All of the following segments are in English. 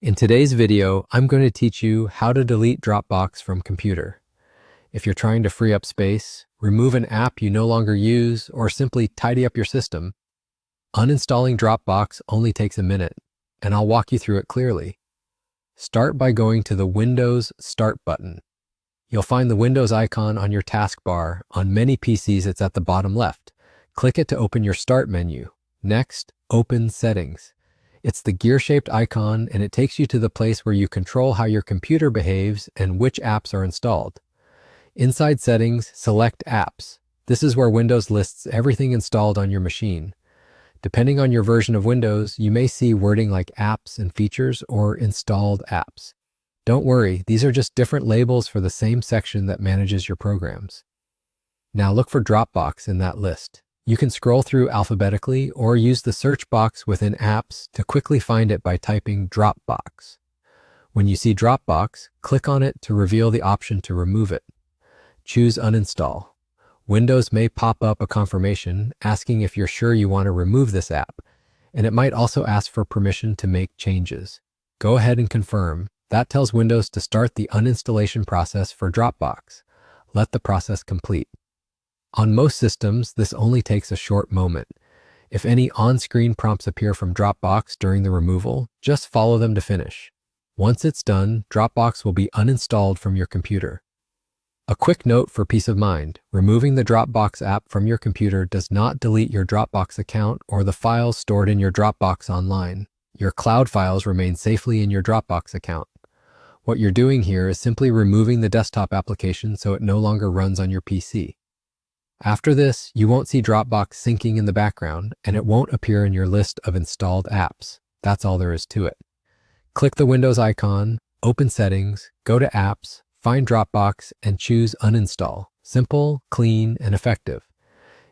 In today's video, I'm going to teach you how to delete Dropbox from computer. If you're trying to free up space, remove an app you no longer use, or simply tidy up your system, uninstalling Dropbox only takes a minute, and I'll walk you through it clearly. Start by going to the Windows Start button. You'll find the Windows icon on your taskbar. On many PCs, it's at the bottom left. Click it to open your Start menu. Next, open Settings. It's the gear-shaped icon, and it takes you to the place where you control how your computer behaves and which apps are installed. Inside Settings, select Apps. This is where Windows lists everything installed on your machine. Depending on your version of Windows, you may see wording like Apps and Features or Installed Apps. Don't worry, these are just different labels for the same section that manages your programs. Now look for Dropbox in that list. You can scroll through alphabetically or use the search box within Apps to quickly find it by typing Dropbox. When you see Dropbox, click on it to reveal the option to remove it. Choose Uninstall. Windows may pop up a confirmation asking if you're sure you want to remove this app, and it might also ask for permission to make changes. Go ahead and confirm. That tells Windows to start the uninstallation process for Dropbox. Let the process complete. On most systems, this only takes a short moment. If any on-screen prompts appear from Dropbox during the removal, just follow them to finish. Once it's done, Dropbox will be uninstalled from your computer. A quick note for peace of mind: removing the Dropbox app from your computer does not delete your Dropbox account or the files stored in your Dropbox online. Your cloud files remain safely in your Dropbox account. What you're doing here is simply removing the desktop application so it no longer runs on your PC. After this, you won't see Dropbox syncing in the background, and it won't appear in your list of installed apps. That's all there is to it. Click the Windows icon, open Settings, go to Apps, find Dropbox, and choose Uninstall. Simple, clean, and effective.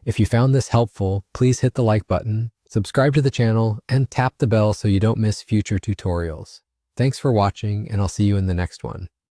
If you found this helpful, please hit the like button, subscribe to the channel, and tap the bell so you don't miss future tutorials. Thanks for watching, and I'll see you in the next one.